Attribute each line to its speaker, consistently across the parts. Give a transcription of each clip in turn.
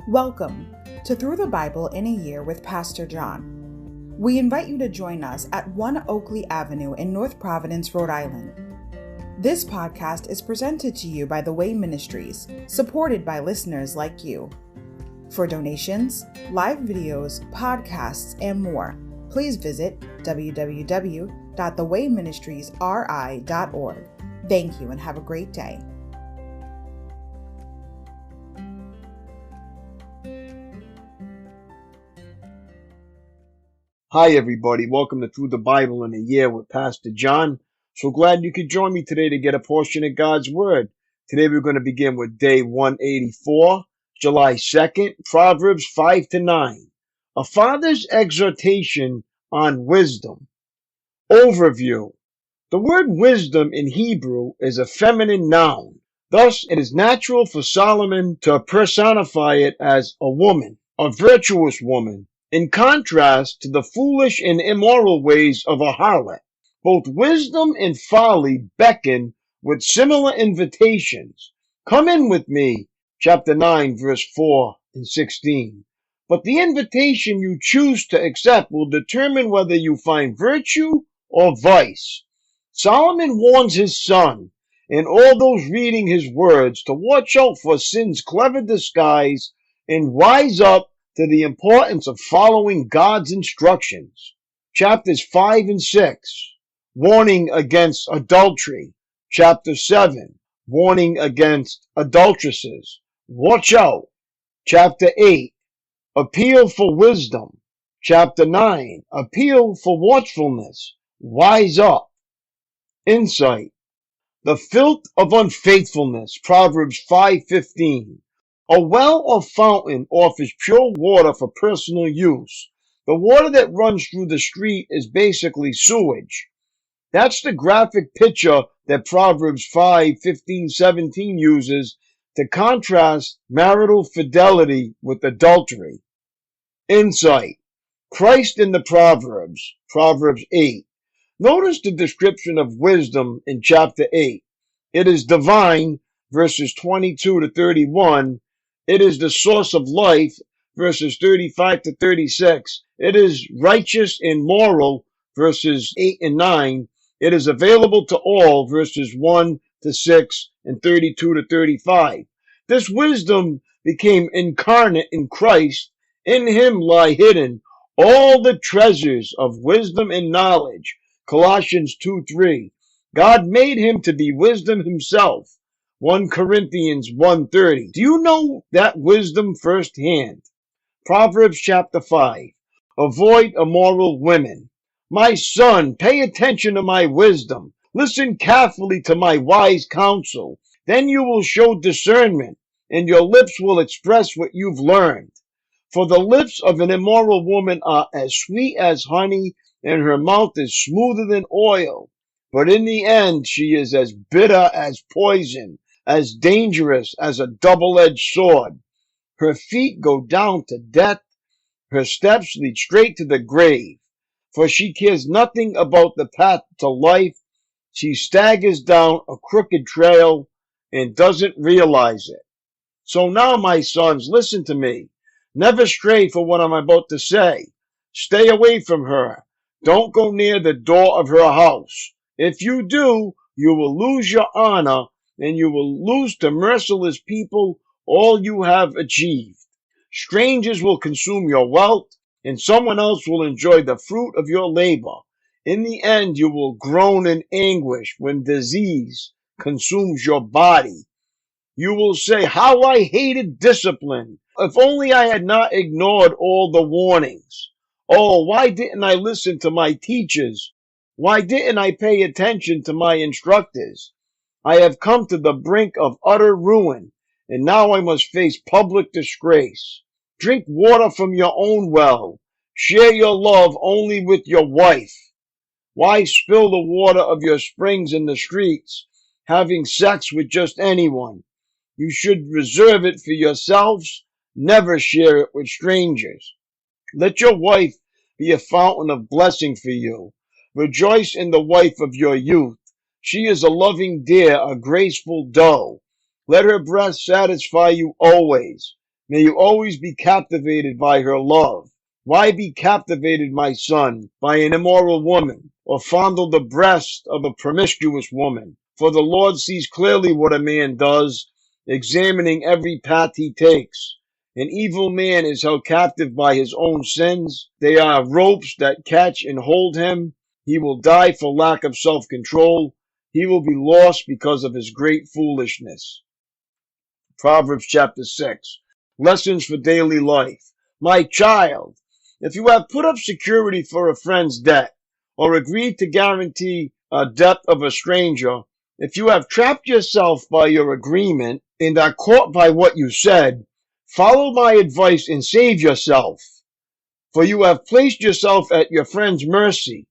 Speaker 1: Welcome to Through the Bible in a Year with Pastor John. We invite you to join us at 1 Oakleigh Avenue in North Providence, Rhode Island. This podcast is presented to you by The Way Ministries, supported by listeners like you. For donations, live videos, podcasts, and more, please visit www.thewayministriesri.org. Thank you and have a great day.
Speaker 2: Hi everybody, welcome to Through the Bible in a Year with Pastor John. So glad you could join me today to get a portion of God's Word. Today we're going to begin with day 184, July 2nd, Proverbs 5-9. A father's exhortation on wisdom. Overview. The word wisdom in Hebrew is a feminine noun. Thus, it is natural for Solomon to personify it as a woman, a virtuous woman, in contrast to the foolish and immoral ways of a harlot. Both wisdom and folly beckon with similar invitations. Come in with me, chapter 9, verse 4 and 16. But the invitation you choose to accept will determine whether you find virtue or vice. Solomon warns his son and all those reading his words to watch out for sin's clever disguise and wise up to the importance of following God's instructions. Chapters 5 and 6, warning against adultery. Chapter 7, warning against adulteresses. Watch out. Chapter 8, appeal for wisdom. Chapter 9, appeal for watchfulness. Wise up. Insight. The filth of unfaithfulness. Proverbs 5:15. A well or fountain offers pure water for personal use. The water that runs through the street is basically sewage. That's the graphic picture that Proverbs 5:15-17 uses to contrast marital fidelity with adultery. Insight. Christ in the Proverbs. Proverbs 8. Notice the description of wisdom in chapter 8. It is divine, verses 22-31. It is the source of life, verses 35-36. It is righteous and moral, verses 8 and 9. It is available to all, verses 1-6 and 32-35. This wisdom became incarnate in Christ. In him lie hidden all the treasures of wisdom and knowledge. Colossians 2:3. God made him to be wisdom himself. 1 Corinthians 1:30. Do you know that wisdom firsthand? Proverbs chapter 5. Avoid immoral women. My son, pay attention to my wisdom. Listen carefully to my wise counsel. Then you will show discernment, and your lips will express what you've learned. For the lips of an immoral woman are as sweet as honey, and her mouth is smoother than oil. But in the end, she is as bitter as poison, as dangerous as a double-edged sword. Her feet go down to death. Her steps lead straight to the grave. For she cares nothing about the path to life. She staggers down a crooked trail and doesn't realize it. So now, my sons, listen to me. Never stray for what I'm about to say. Stay away from her. Don't go near the door of her house. If you do, you will lose your honor, and you will lose to merciless people all you have achieved. Strangers will consume your wealth, and someone else will enjoy the fruit of your labor. In the end, you will groan in anguish when disease consumes your body. You will say, "How I hated discipline! If only I had not ignored all the warnings. Oh, why didn't I listen to my teachers? Why didn't I pay attention to my instructors? I have come to the brink of utter ruin, and now I must face public disgrace. Drink water from your own well. Share your love only with your wife. Why spill the water of your springs in the streets, having sex with just anyone? You should reserve it for yourselves. Never share it with strangers. Let your wife be a fountain of blessing for you. Rejoice in the wife of your youth. She is a loving deer, a graceful doe. Let her breast satisfy you always. May you always be captivated by her love. Why be captivated, my son, by an immoral woman, or fondle the breast of a promiscuous woman? For the Lord sees clearly what a man does, examining every path he takes. An evil man is held captive by his own sins. They are ropes that catch and hold him. He will die for lack of self-control. He will be lost because of his great foolishness. Proverbs chapter 6. Lessons for daily life. My child, if you have put up security for a friend's debt, or agreed to guarantee a debt of a stranger, if you have trapped yourself by your agreement and are caught by what you said, follow my advice and save yourself, for you have placed yourself at your friend's mercy.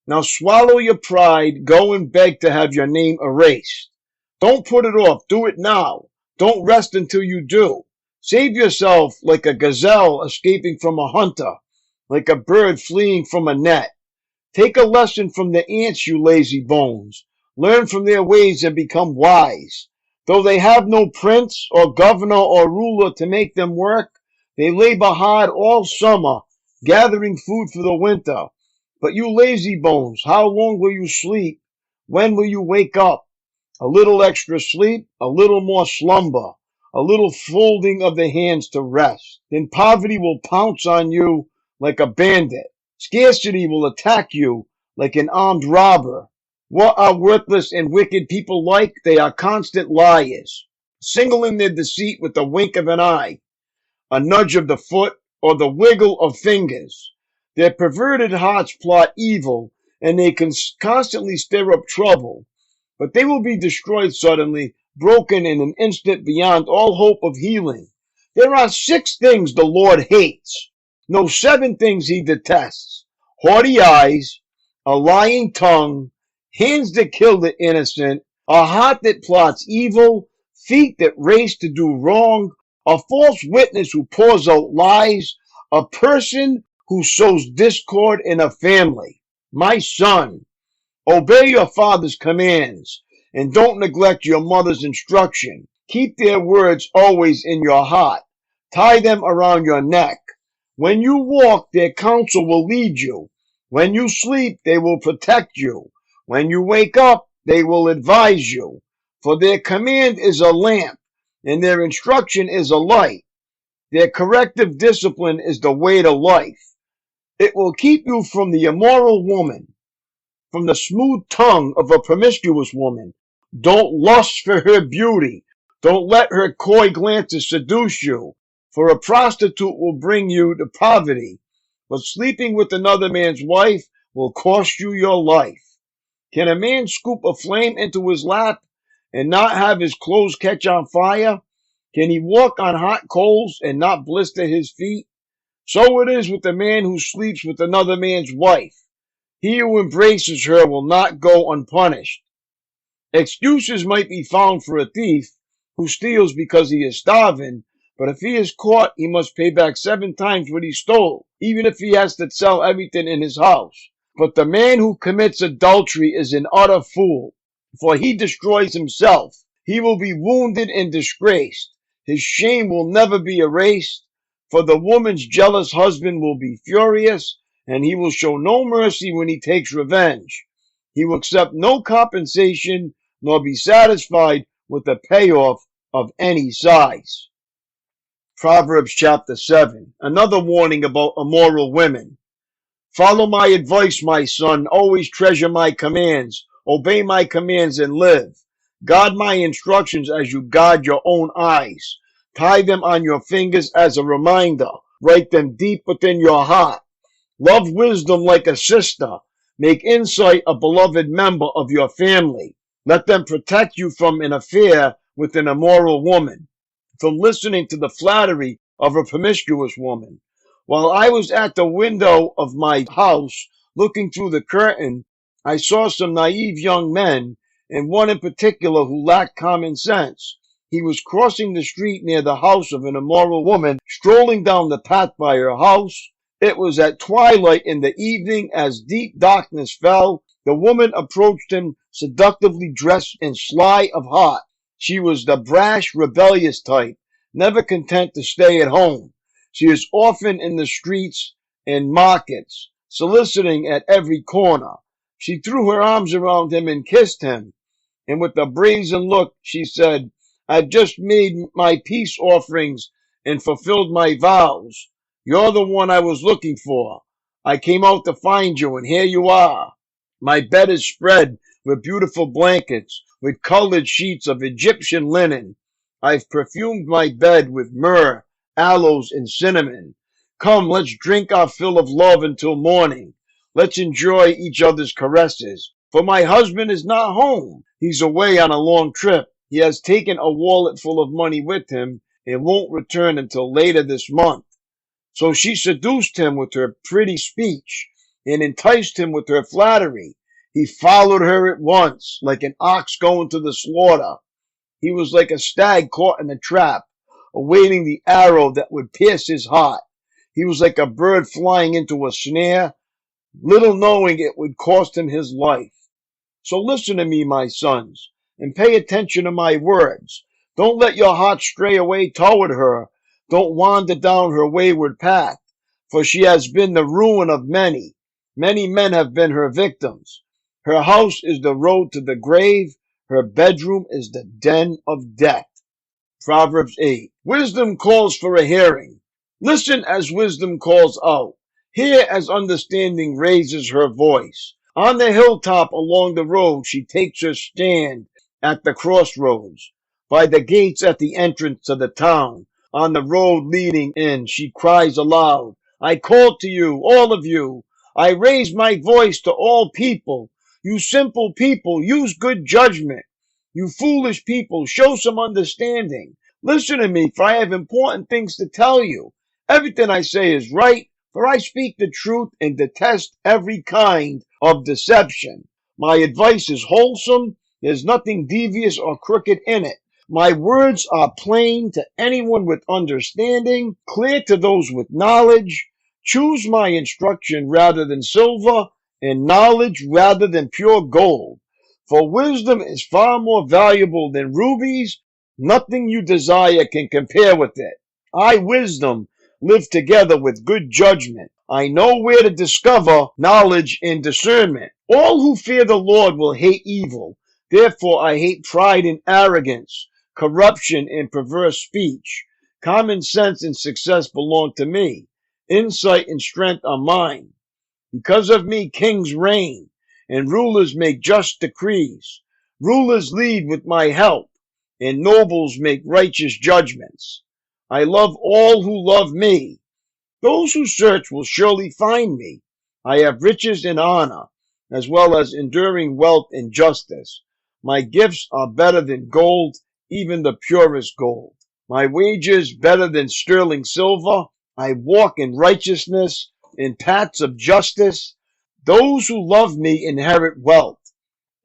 Speaker 2: Now swallow your pride, go and beg to have your name erased. Don't put it off, do it now. Don't rest until you do. Save yourself like a gazelle escaping from a hunter, like a bird fleeing from a net. Take a lesson from the ants, you lazy bones. Learn from their ways and become wise. Though they have no prince or governor or ruler to make them work, they labor hard all summer, gathering food for the winter. But you lazy bones, how long will you sleep? When will you wake up? A little extra sleep, a little more slumber, a little folding of the hands to rest. Then poverty will pounce on you like a bandit. Scarcity will attack you like an armed robber. What are worthless and wicked people like? They are constant liars, singling their deceit with the wink of an eye, a nudge of the foot, or the wiggle of fingers. Their perverted hearts plot evil, and they can constantly stir up trouble. But they will be destroyed suddenly, broken in an instant beyond all hope of healing. There are 6 things the Lord hates. No, 7 things he detests. Haughty eyes, a lying tongue, hands that kill the innocent, a heart that plots evil, feet that race to do wrong, a false witness who pours out lies, a person who sows discord in a family. My son, obey your father's commands, and don't neglect your mother's instruction. Keep their words always in your heart. Tie them around your neck. When you walk, their counsel will lead you. When you sleep, they will protect you. When you wake up, they will advise you. For their command is a lamp, and their instruction is a light. Their corrective discipline is the way to life. It will keep you from the immoral woman, from the smooth tongue of a promiscuous woman. Don't lust for her beauty. Don't let her coy glances seduce you, for a prostitute will bring you to poverty, but sleeping with another man's wife will cost you your life. Can a man scoop a flame into his lap and not have his clothes catch on fire? Can he walk on hot coals and not blister his feet? So it is with the man who sleeps with another man's wife. He who embraces her will not go unpunished. Excuses might be found for a thief who steals because he is starving, but if he is caught, he must pay back 7 times what he stole, even if he has to sell everything in his house. But the man who commits adultery is an utter fool, for he destroys himself. He will be wounded and disgraced. His shame will never be erased, for the woman's jealous husband will be furious, and he will show no mercy when he takes revenge. He will accept no compensation, nor be satisfied with a payoff of any size. Proverbs chapter 7. Another warning about immoral women. Follow my advice, my son. Always treasure my commands. Obey my commands and live. Guard my instructions as you guard your own eyes. Tie them on your fingers as a reminder. Write them deep within your heart. Love wisdom like a sister. Make insight a beloved member of your family. Let them protect you from an affair with an immoral woman, from listening to the flattery of a promiscuous woman. While I was at the window of my house looking through the curtain, I saw some naive young men, and one in particular who lacked common sense. He was crossing the street near the house of an immoral woman, strolling down the path by her house. It was at twilight in the evening. As deep darkness fell, the woman approached him, seductively dressed and sly of heart. She was the brash, rebellious type, never content to stay at home. She is often in the streets and markets, soliciting at every corner. She threw her arms around him and kissed him, and with a brazen look she said, I've just made my peace offerings and fulfilled my vows. You're the one I was looking for. I came out to find you, and here you are. My bed is spread with beautiful blankets, with colored sheets of Egyptian linen. I've perfumed my bed with myrrh, aloes, and cinnamon. Come, let's drink our fill of love until morning. Let's enjoy each other's caresses. For my husband is not home. He's away on a long trip. He has taken a wallet full of money with him and won't return until later this month. So she seduced him with her pretty speech and enticed him with her flattery. He followed her at once, like an ox going to the slaughter. He was like a stag caught in a trap, awaiting the arrow that would pierce his heart. He was like a bird flying into a snare, little knowing it would cost him his life. So listen to me, my sons, and pay attention to my words. Don't let your heart stray away toward her. Don't wander down her wayward path, for she has been the ruin of many. Many men have been her victims. Her house is the road to the grave. Her bedroom is the den of death. Proverbs 8. Wisdom calls for a hearing. Listen as wisdom calls out. Hear as understanding raises her voice. On the hilltop along the road she takes her stand at the crossroads. By the gates at the entrance to the town. On the road leading in she cries aloud. I call to you, all of you. I raise my voice to all people. You simple people, use good judgment. You foolish people, show some understanding. Listen to me, for I have important things to tell you. Everything I say is right, for I speak the truth and detest every kind of deception. My advice is wholesome. There's nothing devious or crooked in it. My words are plain to anyone with understanding, clear to those with knowledge. Choose my instruction rather than silver, and knowledge rather than pure gold. For wisdom is far more valuable than rubies. Nothing you desire can compare with it. I, wisdom, live together with good judgment. I know where to discover knowledge and discernment. All who fear the Lord will hate evil. Therefore I hate pride and arrogance, corruption and perverse speech. Common sense and success belong to me. Insight and strength are mine. Because of me, kings reign, and rulers make just decrees. Rulers lead with my help, and nobles make righteous judgments. I love all who love me. Those who search will surely find me. I have riches and honor, as well as enduring wealth and justice. My gifts are better than gold, even the purest gold. My wages better than sterling silver. I walk in righteousness, in paths of justice. Those who love me inherit wealth.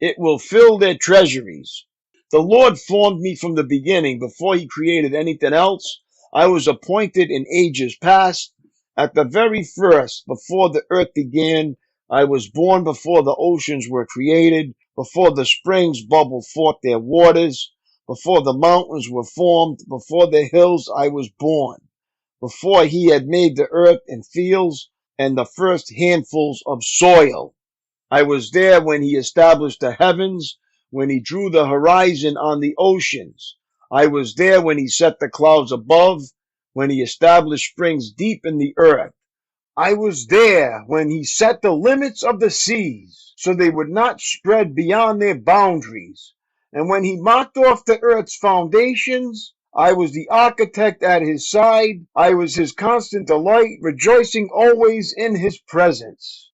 Speaker 2: It will fill their treasuries. The Lord formed me from the beginning, before he created anything else. I was appointed in ages past. At the very first, before the earth began, I was born before the oceans were created, before the springs bubbled forth their waters, before the mountains were formed, before the hills I was born, before he had made the earth and fields and the first handfuls of soil. I was there when he established the heavens, when he drew the horizon on the oceans. I was there when he set the clouds above, when he established springs deep in the earth. I was there when he set the limits of the seas, so they would not spread beyond their boundaries. And when he marked off the earth's foundations, I was the architect at his side. I was his constant delight, rejoicing always in his presence.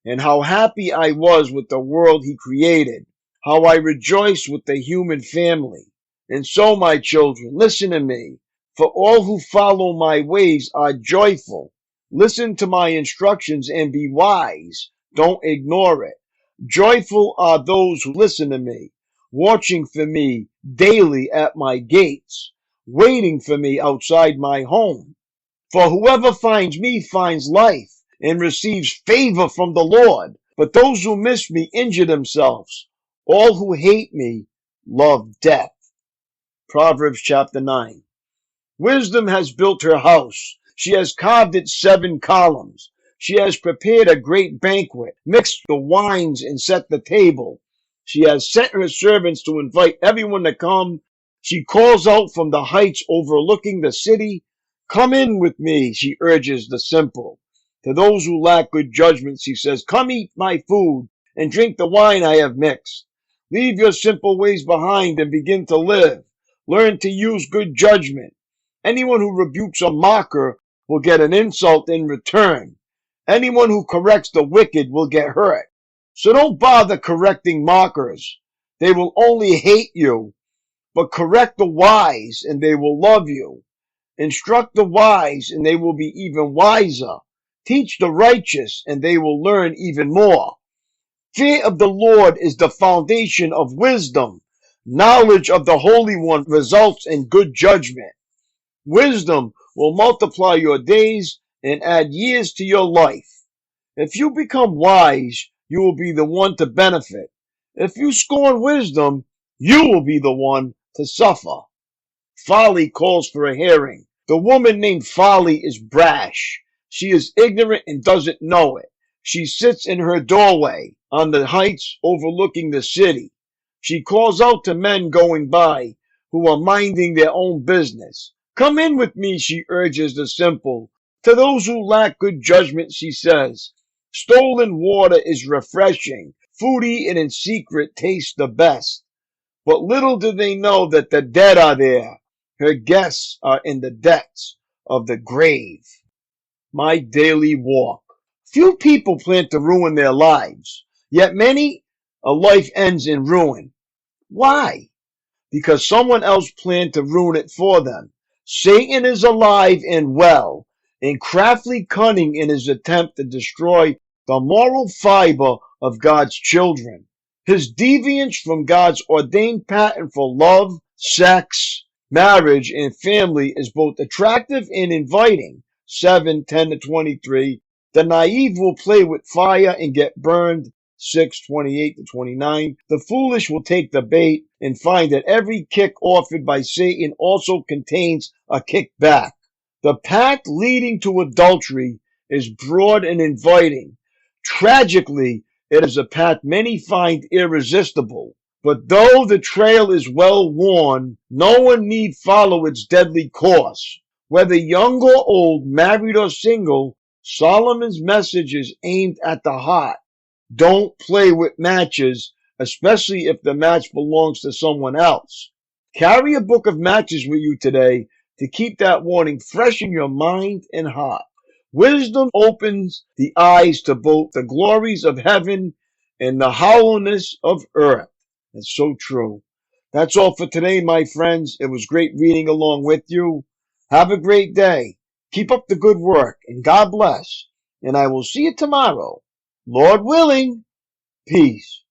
Speaker 2: And how happy I was with the world he created, how I rejoiced with the human family. And so, my children, listen to me, for all who follow my ways are joyful. Listen to my instructions and be wise. Don't ignore it. Joyful are those who listen to me, watching for me daily at my gates, waiting for me outside my home. For whoever finds me finds life and receives favor from the Lord. But those who miss me injure themselves. All who hate me love death. Proverbs chapter 9. Wisdom has built her house. She has carved its 7 columns. She has prepared a great banquet, mixed the wines, and set the table. She has sent her servants to invite everyone to come. She calls out from the heights overlooking the city. Come in with me, she urges the simple. To those who lack good judgment, she says, come eat my food and drink the wine I have mixed. Leave your simple ways behind and begin to live. Learn to use good judgment. Anyone who rebukes a mocker will get an insult in return. Anyone who corrects the wicked will get hurt. So don't bother correcting mockers. They will only hate you. But correct the wise and they will love you. Instruct the wise and they will be even wiser. Teach the righteous and they will learn even more. Fear of the Lord is the foundation of wisdom. Knowledge of the Holy One results in good judgment. Wisdom will multiply your days and add years to your life. If you become wise, you will be the one to benefit. If you scorn wisdom, you will be the one to suffer. Folly calls for a hearing. The woman named Folly is brash. She is ignorant and doesn't know it. She sits in her doorway on the heights overlooking the city. She calls out to men going by who are minding their own business. Come in with me, she urges the simple. To those who lack good judgment, she says, stolen water is refreshing. Food eaten in secret tastes the best. But little do they know that the dead are there. Her guests are in the depths of the grave. My daily walk. Few people plan to ruin their lives, yet many, a life ends in ruin. Why? Because someone else planned to ruin it for them. Satan is alive and well, and craftily cunning in his attempt to destroy the moral fiber of God's children. His deviance from God's ordained pattern for love, sex, marriage, and family is both attractive and inviting. 7:10-23. The naive will play with fire and get burned. 6:28-29. The foolish will take the bait and find that every kick offered by Satan also contains a kick back. The path leading to adultery is broad and inviting. Tragically, it is a path many find irresistible. But though the trail is well worn, no one need follow its deadly course. Whether young or old, married or single, Solomon's message is aimed at the heart. Don't play with matches, especially if the match belongs to someone else. Carry a book of matches with you today to keep that warning fresh in your mind and heart. Wisdom opens the eyes to both the glories of heaven and the hollowness of earth. It's so true. That's all for today, my friends. It was great reading along with you. Have a great day. Keep up the good work, and God bless. And I will see you tomorrow. Lord willing, peace.